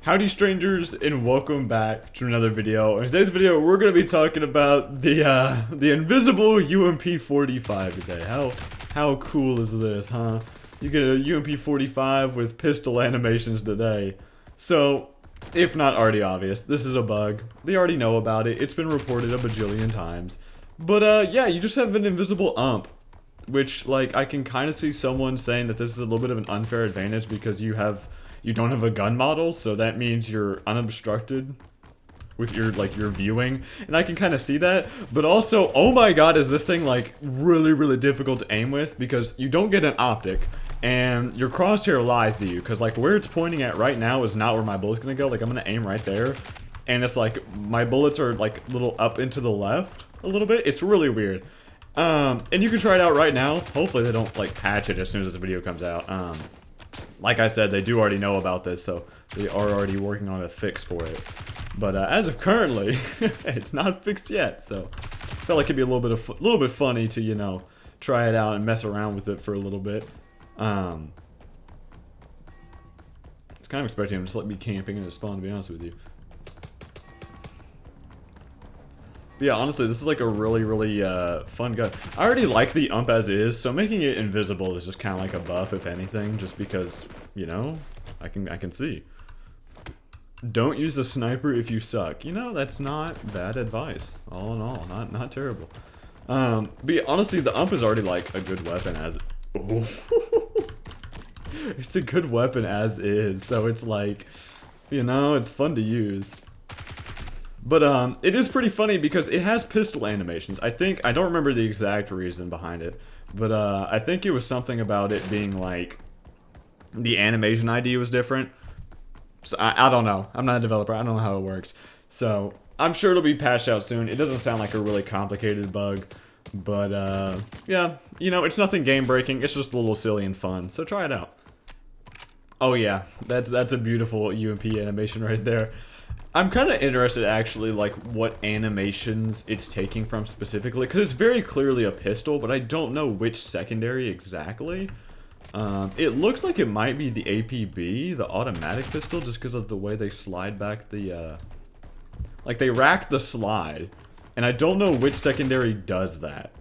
Howdy strangers, and welcome back to another video. In today's video, we're going to be talking about the invisible UMP-45 today. How cool is this, huh? You get a UMP-45 with pistol animations today. So, if not already obvious, this is a bug. They already know about it. It's been reported a bajillion times. But yeah, you just have an invisible ump. Which, like, I can kind of see someone saying that this is a little bit of an unfair advantage because you don't have a gun model, so that means you're unobstructed with your viewing, and I can kind of see that. But also, oh my god, is this thing like really difficult to aim with, because you don't get an optic and your crosshair lies to you, because like where it's pointing at right now is not where my bullet's gonna go. Like I'm gonna aim right there and it's like my bullets are like a little up into the left a little bit. It's really weird. And you can try it out right now. Hopefully they don't like patch it as soon as this video comes out. Like I said, they do already know about this, so they are already working on a fix for it. But as of currently, it's not fixed yet. So I felt like it'd be a little bit funny to, you know, try it out and mess around with it for a little bit. I was kind of expecting him to just let me camping in his spawn, to be honest with you. But yeah, honestly, this is like a really fun gun. I already like the ump as is, so making it invisible is just kind of like a buff, if anything, just because, you know, I can see. Don't use a sniper if you suck. You know, that's not bad advice. All in all, not terrible. But yeah, honestly, the ump is already like a good weapon as. Oh. It's a good weapon as is, so it's like, you know, it's fun to use. But it is pretty funny because it has pistol animations. I don't remember the exact reason behind it, but I think it was something about it being like the animation ID was different. So I don't know. I'm not a developer. I don't know how it works. So I'm sure it'll be patched out soon. It doesn't sound like a really complicated bug, but yeah, you know, it's nothing game breaking. It's just a little silly and fun. So try it out. Oh yeah, that's a beautiful UMP animation right there. I'm kind of interested, actually, like, what animations it's taking from specifically, because it's very clearly a pistol, but I don't know which secondary exactly. It looks like it might be the APB, the automatic pistol, just because of the way they slide back the, like, they rack the slide, and I don't know which secondary does that.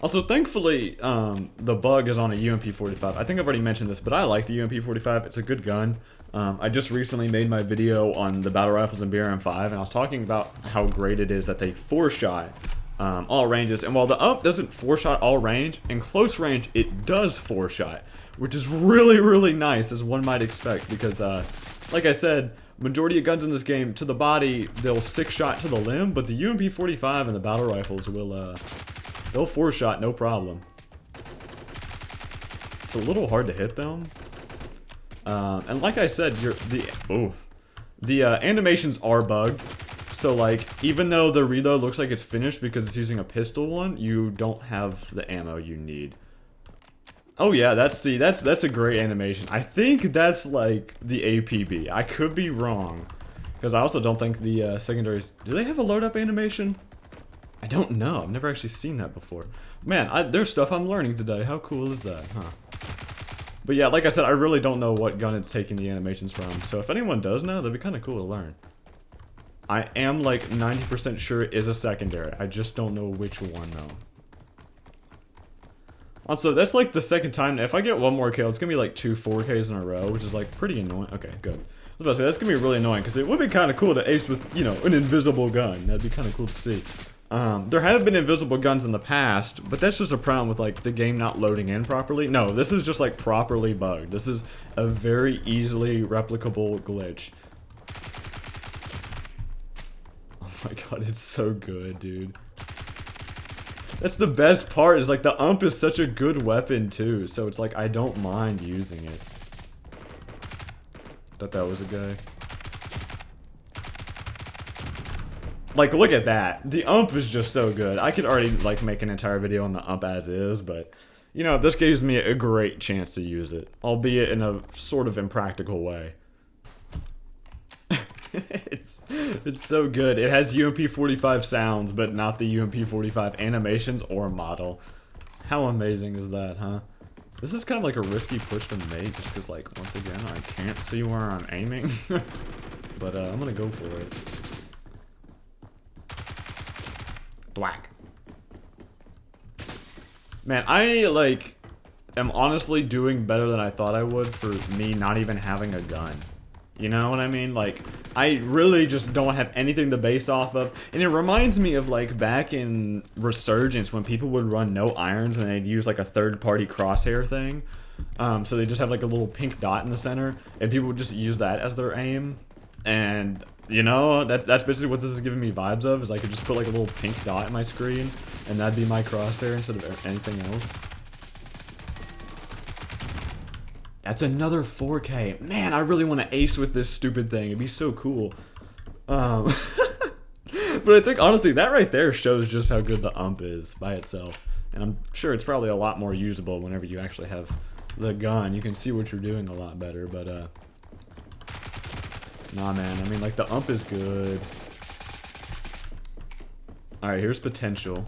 Also, thankfully, the bug is on a UMP-45. I think I've already mentioned this, but I like the UMP-45. It's a good gun. I just recently made my video on the battle rifles in BRM5, and I was talking about how great it is that they four-shot all ranges. And while the ump doesn't four-shot all range, in close range, it does four-shot, which is really nice, as one might expect, because, like I said, majority of guns in this game, to the body, they'll six-shot to the limb, but the UMP-45 and the battle rifles will, they'll four-shot no problem. It's a little hard to hit them. And like I said, the animations are bugged. So like, even though the reload looks like it's finished because it's using a pistol one, you don't have the ammo you need. Oh yeah, that's a great animation. I think that's like the APB. I could be wrong, because I also don't think the secondaries. Do they have a load up animation? I don't know. I've never actually seen that before. Man, there's stuff I'm learning today. How cool is that, huh? But yeah, like I said, I really don't know what gun it's taking the animations from. So if anyone does know, that'd be kind of cool to learn. I am like 90% sure it is a secondary. I just don't know which one though. Also, that's like the second time. If I get one more kill, it's gonna be like 2 4Ks in a row, which is like pretty annoying. Okay, good. I was about to say, that's gonna be really annoying, because it would be kind of cool to ace with, you know, an invisible gun. That'd be kind of cool to see. There have been invisible guns in the past, but that's just a problem with, like, the game not loading in properly. No, this is just, like, properly bugged. This is a very easily replicable glitch. Oh my god, it's so good, dude. That's the best part, is, like, the ump is such a good weapon, too, so it's like, I don't mind using it. Thought that was a guy. Like, look at that. The ump is just so good. I could already, like, make an entire video on the ump as is, but, you know, this gives me a great chance to use it. Albeit in a sort of impractical way. It's so good. It has UMP-45 sounds, but not the UMP-45 animations or model. How amazing is that, huh? This is kind of like a risky push to make, just because, like, once again, I can't see where I'm aiming. But I'm gonna go for it. Thwack. Man, I, like, am honestly doing better than I thought I would for me not even having a gun. You know what I mean? Like, I really just don't have anything to base off of. And it reminds me of, like, back in Resurgence when people would run no irons and they'd use, like, a third-party crosshair thing. So they just have, like, a little pink dot in the center. And people would just use that as their aim. And, you know, that's basically what this is giving me vibes of. Is I could just put, like, a little pink dot in my screen. And that'd be my crosshair instead of anything else. That's another 4K. Man, I really want to ace with this stupid thing. It'd be so cool. But I think, honestly, that right there shows just how good the ump is by itself. And I'm sure it's probably a lot more usable whenever you actually have the gun. You can see what you're doing a lot better, but, nah, man. I mean, like, the ump is good. Alright, here's potential.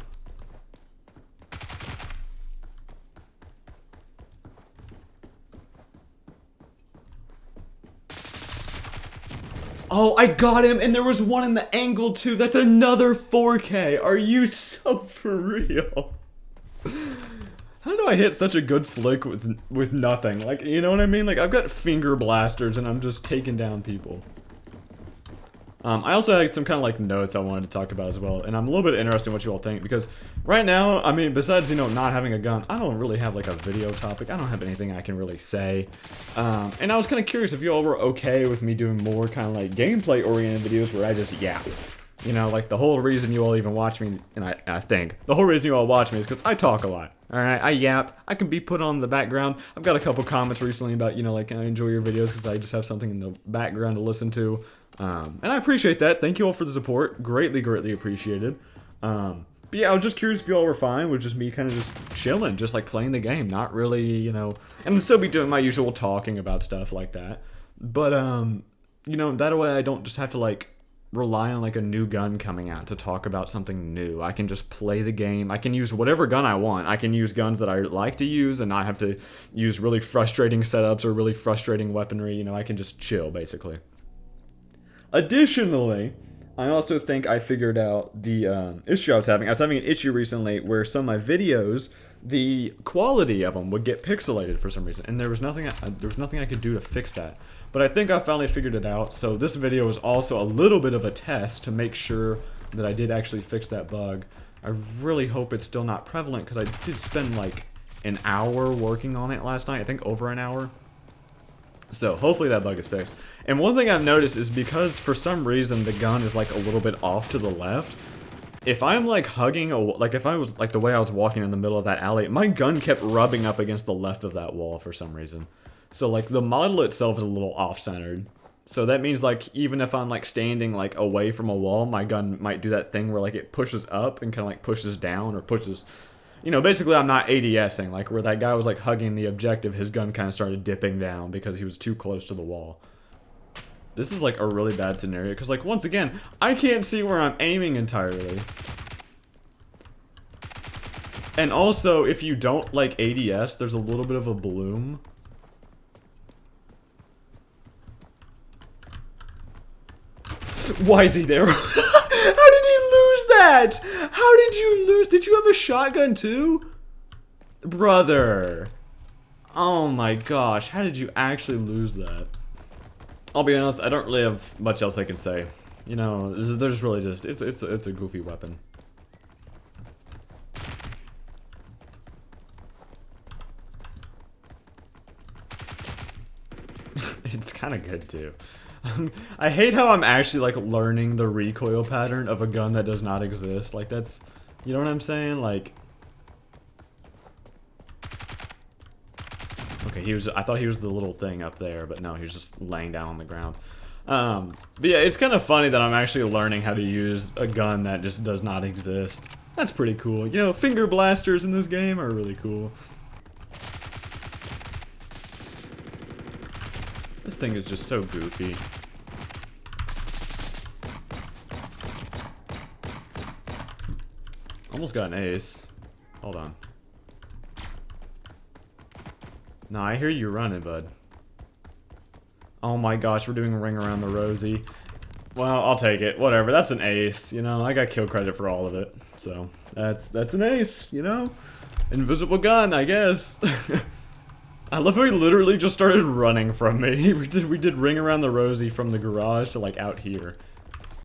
Oh, I got him, and there was one in the angle, too. That's another 4K. Are you so for real? How do I hit such a good flick with nothing? Like, you know what I mean? Like, I've got finger blasters, and I'm just taking down people. I also had some kind of, like, notes I wanted to talk about as well, and I'm a little bit interested in what you all think, because right now, I mean, besides, you know, not having a gun, I don't really have, like, a video topic. I don't have anything I can really say. And I was kind of curious if you all were okay with me doing more kind of, like, gameplay-oriented videos where I just yap. You know, like, the whole reason you all even watch me, and I think, the whole reason you all watch me is because I talk a lot. Alright, I yap. I can be put on the background. I've got a couple comments recently about, you know, like, I enjoy your videos because I just have something in the background to listen to. And I appreciate that. Thank you all for the support. Greatly, greatly appreciated. But yeah, I was just curious if you all were fine with just me kind of just chilling, just like playing the game. Not really, you know, and I'll still be doing my usual talking about stuff like that. But, you know, that way I don't just have to, like, rely on, like, a new gun coming out to talk about something new. I can just play the game. I can use whatever gun I want. I can use guns that I like to use and not have to use really frustrating setups or really frustrating weaponry. You know, I can just chill, basically. Additionally, I also think I figured out the issue I was having. I was having an issue recently where some of my videos, the quality of them would get pixelated for some reason, and there was nothing I could do to fix that. But I think I finally figured it out. So this video is also a little bit of a test to make sure that I did actually fix that bug. I really hope it's still not prevalent because I did spend like an hour working on it last night. I think over an hour. So hopefully that bug is fixed. And one thing I've noticed is because for some reason the gun is like a little bit off to the left, if I'm like hugging like if I was like the way I was walking in the middle of that alley, my gun kept rubbing up against the left of that wall for some reason. So like the model itself is a little off-centered. So that means like even if I'm like standing like away from a wall, my gun might do that thing where like it pushes up and kind of like pushes down or pushes, you know, basically I'm not ADSing, like where that guy was like hugging the objective, his gun kind of started dipping down because he was too close to the wall. This is like a really bad scenario because like once again, I can't see where I'm aiming entirely. And also if you don't like ADS, there's a little bit of a bloom. Why is he there? How did he lose that? How did you lose? Did you have a shotgun too? Brother. Oh my gosh, how did you actually lose that? I'll be honest, I don't really have much else I can say. You know, there's really just, it's a goofy weapon. It's kind of good too. I hate how I'm actually like learning the recoil pattern of a gun that does not exist. Like that's, you know what I'm saying? Like, okay, I thought he was the little thing up there, but no, he was just laying down on the ground. But yeah, it's kind of funny that I'm actually learning how to use a gun that just does not exist. That's pretty cool. You know, finger blasters in this game are really cool. This thing is just so goofy. Almost got an ace. Hold on. No, I hear you running, bud. Oh my gosh, we're doing a ring around the rosy. Well, I'll take it. Whatever, that's an ace, you know? I got kill credit for all of it. So, that's an ace, you know? Invisible gun, I guess. I love how he literally just started running from me. We did ring around the rosy from the garage to, like, out here.